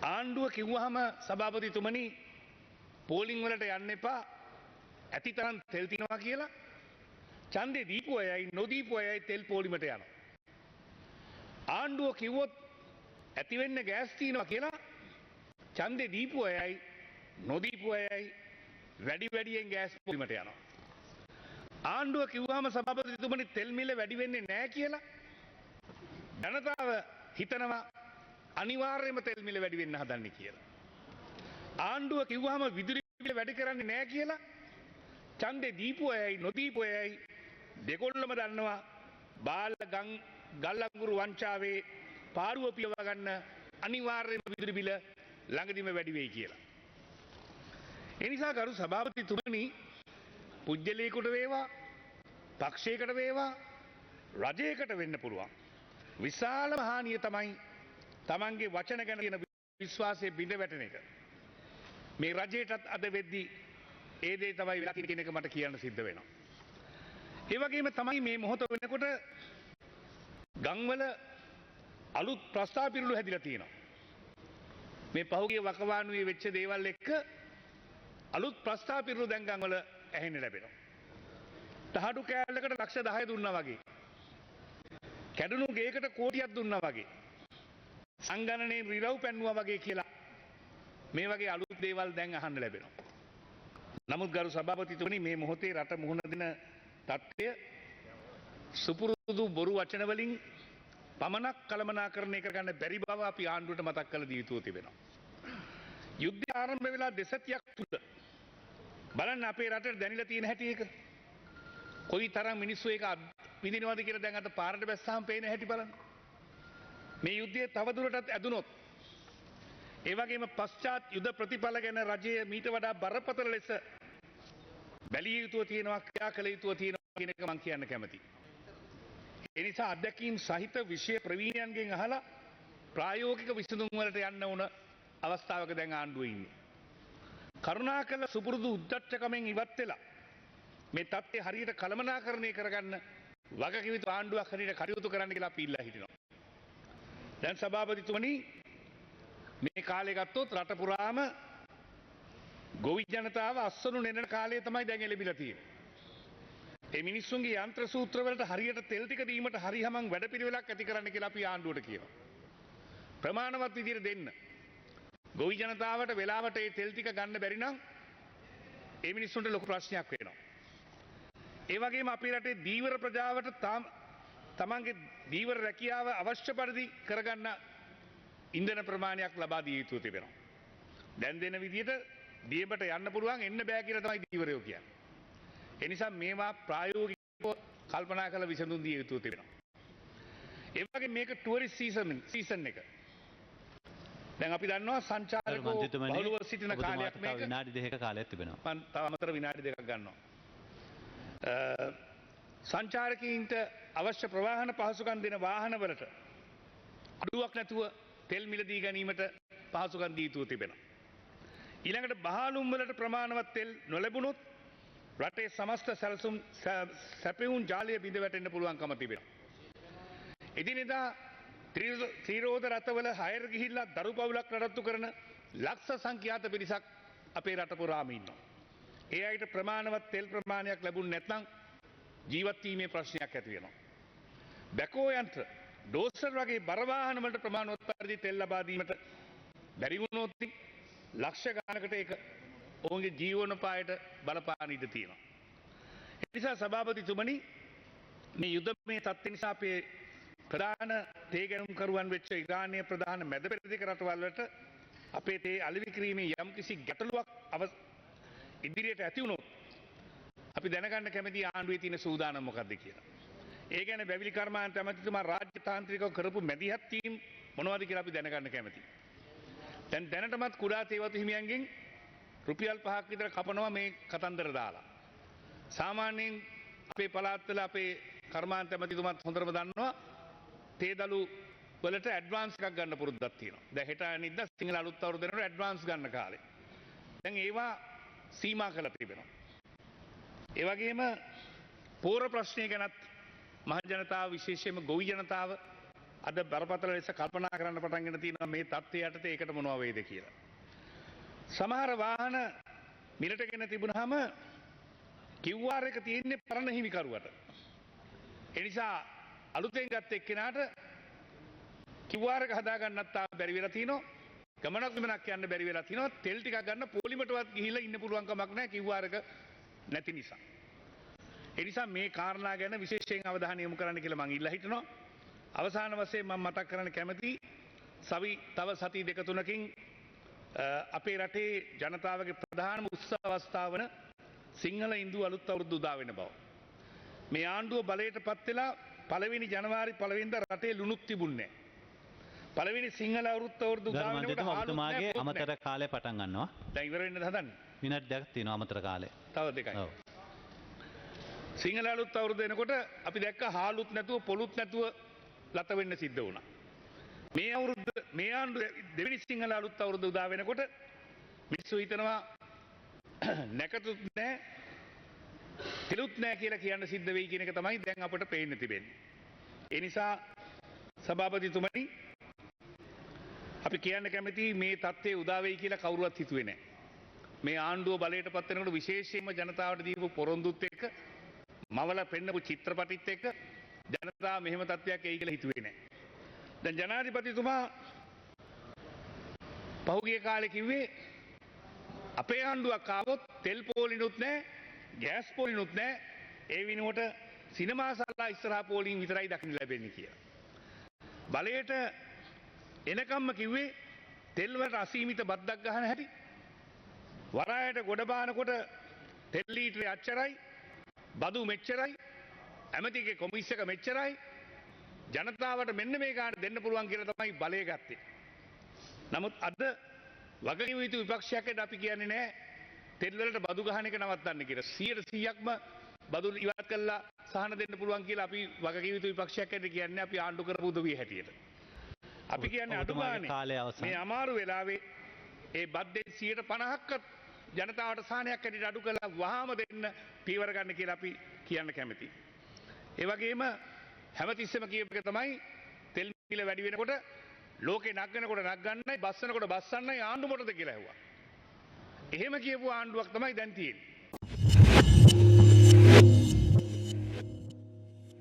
ආණ්ඩුව කිව්වහම සභාපතිතුමනි පෝලිං වලට යන්න එපා ඇති තරම් තෙල් තියනවා කියලා ඡන්දේ දීපු අයයි නොදීපු අයයි තෙල් පෝලිමට යනවා. ආණ්ඩුව කිව්වොත් ඇති වෙන්න ගෑස් තියනවා කියලා ඡන්දේ දීපු අයයි නොදීපු අයයි වැඩි වැඩියෙන් ගෑස් පෝලිමට යනවා. ආණ්ඩුව කිව්වහම සභාපතිතුමනි තෙල් මිල වැඩි වෙන්නේ නැහැ කියලා ජනතාව හිතනවා අනිවාර්යයෙන්ම තෙල් මිල වැඩි වෙන්න හදන්නේ කියලා. ආණ්ඩුව කිව්වහම විදුලි බිල වැඩි කරන්නේ නැහැ කියලා ඡන්දේ දීපු අයයි නොදීපු අයයි දෙකොල්ලම දන්නවා බාල ගල් අඟුරු වංචාවේ පාරුව පියව ගන්න අනිවාර්යයෙන්ම විදුලි බිල ළඟදිම වැඩි වෙයි කියලා. ඒ නිසා ගරු සභාපතිතුමනි පුජ්‍යලයකට වේවා පක්ෂයකට වේවා රජයකට වෙන්න පුළුවන් විශාලම හානිය තමයි තමන්ගේ වචන ගැන තියෙන විශ්වාසය බිඳ වැටෙන එක. මේ රජයටත් අද වෙද්දී ඒ දේ තමයි වෙලා තියෙන එක මට කියන්න සිද්ධ වෙනවා. ඒ වගේම තමයි මේ මොහොත වෙනකොට ගම්වල අලුත් ප්‍රස්තාව පිරුළු හැදිලා තියෙනවා. මේ පහුගිය වකවානුවේ වෙච්ච දේවල් එක්ක අලුත් ප්‍රස්තාව පිරුළු දැන් ගම්වල ඇහෙන්න ලැබෙනවා. තහඩු කෑල්ලකට ලක්ෂ 10 දුන්නා වගේ. කැඩුණු ගේකට කෝටියක් දුන්නා වගේ. සංගණනයේ රිරව් පැන්නුවා වගේ කියලා මේ වගේ අලුත් දේවල් දැන් අහන්න ලැබෙනවා. නමුත් ගරු සභාපතිතුමනි මේ මොහොතේ රට මුහුණ දෙන තත්ත්වය සුපුරුදු බොරු වචන වලින් පමණක් කළමනාකරණය කරගන්න බැරි බව අපි ආණ්ඩුවට මතක් කළ දී යුතුව තිබෙනවා. යුද්ධය ආරම්භ වෙලා දෙසතියක් තුල බලන්න අපේ රටට දැනිලා තියෙන හැටි එක. කොයි තරම් මිනිස්සු ඒක විඳිනවද කියලා දැන් අද පාරට බැස්සාම පේන හැටි බලන්න. මේ යුද්ධය තවදුරටත් ඇදුනොත් ඒ වගේම පශ්චාත් යුද ප්‍රතිඵල ගැන රජය මීට වඩා බරපතල ලෙස බැලිය යුතුව තියෙනවා ක්‍රියා කළ යුතුව තියෙනවා කියන එක මම කියන්න කැමතියි. ඒ නිසා අධ්‍යක්ීම් සහිත විෂය ප්‍රවීණයන්ගෙන් අහලා ප්‍රායෝගික විසඳුම් වලට යන්න ඕන අවස්ථාවක දැන් ආණ්ඩුවේ ඉන්නේ. කරුණාකර සුපුරුදු උද්දච්චකමෙන් ඉවත් වෙලා මේ තත්ත්වය හරියට කළමනාකරණය කරගන්න වගකිව යුතු ආණ්ඩුවක් හරියට කටයුතු කරන්න කියලා අපි ඉල්ලා හිටිනවා. දැන් සභාපතිතුමනි මේ කාලේ ගත්තොත් රට පුරාම ගොවි ජනතාව අස්සනු නෙනන කාලය තමයි දැන් එළඹිලා තියෙන්නේ. ඒ මිනිස්සුන්ගේ යන්ත්‍ර සූත්‍ර වලට හරියට තෙල් ටික දීමට හරියමං වැඩපිළිවෙලක් ඇති කරන්න කියලා අපි ආණ්ඩුවට කියනවා. ප්‍රමාණවත් විදිහට දෙන්න. ගොවි ජනතාවට වෙලාවට ඒ තෙල් ටික ගන්න බැරි නම් ඒ මිනිස්සුන්ට ලොකු ප්‍රශ්නයක් වෙනවා. ඒ වගේම අපේ රටේ දීවර ප්‍රජාවට තමන්ගේ දීවර රැකියාව අවශ්‍ය පරිදි කරගන්න ඉන්ධන ප්‍රමාණයක් ලබා දිය යුතු තිබෙනවා. දැන් දෙන විදිහට දියබට යන්න පුළුවන් එන්න බෑ කියලා තමයි දීවරයෝ කියන්නේ. ඒ නිසා මේවා ප්‍රායෝගිකව කල්පනා කරලා විසඳුම් දිය යුතු තිබෙනවා. ඒ වගේ මේක ටුවරිස්ට් සීසන් එක. දැන් අපි දන්නවා සංචාරකයෝ බහුලව සිටින කාලයක් මේක. විනාඩි 2ක කාලයක් තිබෙනවා. මම තව අමතර විනාඩි 2ක් ගන්නවා. සංචාරකීන්ට අවශ්‍ය ප්‍රවාහන පහසුකම් දෙන වාහනවලට අඩුවක් නැතුව තෙල් මිල දී ගැනීමට පහසුකම් දී යුතු තිබෙනවා. ඊළඟට බහලුම් වලට ප්‍රමාණවත් තෙල් නොලැබුණොත් රටේ සමස්ත සැලසුම් සැපයුම් ජාලය බිඳ වැටෙන්න පුළුවන්කම තිබෙනවා. එදිනෙදා ත්‍රිරෝද රථවල හයර ගිහිල්ලා දරු පවුලක් නඩත්තු කරන ලක්ෂ සංඛ්‍යාත පිරිසක් අපේ රට පුරාම ඉන්නවා. ඒ අයට ප්‍රමාණවත් තෙල් ප්‍රමාණයක් ලැබුණ නැත්නම් ජීවත් වීමේ ප්‍රශ්නයක් ඇති වෙනවා. බැකෝ යන්ත්‍ර ඩෝසර් වගේ බර වාහන වලට ප්‍රමාණවත් පරිදි තෙල් ලබා දීමට බැරි වුණොත් ලක්ෂ ගණනකට ඒක ඔවුන්ගේ ජීවනෝපායට බලපාන ඉඩ තියෙනවා. ඒ නිසා සභාපතිතුමනි මේ යුද්ධමය තත්ත්ව නිසා අපේ ප්‍රධාන තේ ගැනුම්කරුවන් වෙච්ච ඉරානයේ ප්‍රධාන මැද පෙරදිග රටවල් වලට අපේ තේ අලෙවි කිරීමේ යම්කිසි ගැටලුවක් ඉදිරියට ඇති වුණොත් අපි දැනගන්න කැමති ආණ්ඩුවේ තියෙන සූදානම් මොකක්ද කියලා. ඒ ගැන බැවිලි කර්මාන්ත ඇමතිතුමා රාජ්‍ය තාන්ත්‍රිකව කරපු මැදිහත් වීම මොනවද කියලා අපි දැනගන්න කැමතියි. දැන් දැනටමත් කුඩා තේවතු හිමියන්ගෙන් රුපියල් 5ක් විතර කපනවා මේ කතන්දර දාලා. සාමාන්‍යයෙන් අපේ පළාත්වල අපේ කර්මාන්ත ඇමතිතුමාත් හොඳටම දන්නවා තේදලු වලට ඇඩ්වාන්ස් එකක් ගන්න පුරුද්දක් තියෙනවා. දැන් හෙට අනිද්දා සිංහල අලුත් අවුරුද්ද වෙනකොට ඇඩ්වාන්ස් ගන්න කාලේ. දැන් ඒවා සීමා කරලා තිබෙනවා. ඒ වගේම පෝර ප්‍රශ්නය ගැනත් මහ ජනතාව විශේෂයෙන්ම ගොවි ජනතාව අද බරපතල ලෙස කල්පනා කරන්න පටන්ගෙන තියෙනවා මේ තත්ත්වය යටතේ ඒකට මොනවා වේද කියලා. සමහර වාහන මිලට ගෙන තිබුණාම QR එක තියෙන්නේ පරණ හිමිකරුවට. ඒ නිසා අලුතෙන් ගත්ත එක්කෙනාට QR එක හදාගන්නත් තාම බැරි වෙලා තිනවා. ගමනක් විමනක් යන්න බැරි වෙලා තිනවා. තෙල් ටිකක් ගන්න පොලිමටවත් ගිහිල්ලා ඉන්න පුළුවන් කමක් නැහැ QR එක නැති නිසා. ඒ නිසා මේ කාරණා ගැන විශේෂයෙන් අවධානය යොමු කරන්න කියලා මම ඉල්ලා හිටිනවා. අවසාන වශයෙන් මම මතක් කරන්න කැමතියි තව සති දෙක තුනකින් අපේ රටේ ජනතාවගේ ප්‍රධානම උත්සව අවස්ථාව වන සිංහල ඉන්දු අලුත් අවුරුදු උදා වෙන බව. මේ ආණ්ඩුව බලයට පත් වෙලා පළවෙනි ජනවාරි 1 වෙනිදා රටේ ලුණුත් තිබුණේ නැහැ. පළවෙනි සිංහල අවුරුද්ද උදා වෙනකොට ඔබතුමාගේ අමතර කාලය පටන් ගන්නවා. දැන් ඉවර වෙන්නද හදන්නේ? මිනිත්තු දෙකක් තියෙනවා අමතර කාලය. තව දෙකයි. ඔව්. සිංහල අලුත් අවුරුද්ද එනකොට අපි දැක්ක හාලුත් නැතුව පොලුත් නැතුව ලත වෙන්න සිද්ධ වුණා. මේ අවුරුද්ද මේ ආණ්ඩුව දෙවෙනි සිංහල අලුත් අවුරුද්ද උදා වෙනකොට මිනිස්සු හිතනවා නැකතුත් නැහැ තිලුත් නැහැ කියලා කියන්න සිද්ධ වෙයි කියන එක තමයි දැන් අපට පේන්න තිබෙන්නේ. ඒ නිසා සභාපතිතුමනි අපි කියන්න කැමති මේ තත්ත්වයේ උදා වෙයි කියලා කවුරුවත් හිතුවේ නැහැ. මේ ආණ්ඩුව බලයට පත් වෙනකොට විශේෂයෙන්ම ජනතාවට දීපු පොරොන්දුත් එක්ක මවල පෙන්නපු චිත්‍රපටිත් එක්ක ජනතාව මෙහෙම තත්ත්වයක් එයි කියලා හිතුවේ නැහැ. දැන් ජනාධිපතිතුමා පහුගිය කාලේ කිව්වේ අපේ ආණ්ඩුවක් ආවොත් තෙල් පෝලිනුත් නැහැ, ගෑස් පෝලිනුත් නැහැ. ඒ වෙනුවට සිනමා සල්ලා ඉස්සරහා පෝලින් විතරයි දකින්න ලැබෙන්නේ කියලා. බලයට එනකම්ම කිව්වේ තෙල් වලට අසීමිත බද්දක් ගන්න හැටි. වරායට ගොඩ බානකොට තෙල් ලීටරේ අච්චරයි, බදු මෙච්චරයි, ඇමතිගේ කොමිස් එක මෙච්චරයි. ජනතාවට මෙන්න මේ ගාන දෙන්න පුළුවන් කියලා තමයි බලය ගත්තේ. නමුත් අද වගකිව යුතු විපක්ෂයකට අපි කියන්නේ නැහැ තෙල් වලට බදු ගහන එක නවත්තන්න කියලා. 100%ක්ම බදු ඉවත් කළා සහන දෙන්න පුළුවන් කියලා අපි වගකිව යුතු විපක්ෂයකට කියන්නේ අපි ආණ්ඩු කරපු උදවිය හැටියට. අපි කියන්නේ අඩුමානේ මේ අමාරු වෙලාවේ ඒ බද්දෙන් 50%ක්වත් ජනතාවට සහනයක් ඇටියට අඩු කළා වහාම දෙන්න පීවර ගන්න කියලා අපි කියන්න කැමතියි. ඒ වගේම හැමතිස්සෙම කියපු එක තමයි තෙල් මිල වැඩි වෙනකොට ලෝකේ නගනකොට නගන්නයි බස්සනකොට බස්සන්නයි ආණ්ඩු මොකටද කියලා ඇහුවා. එහෙම කියපු ආණ්ඩුවක් තමයි දැන් තියෙන්නේ.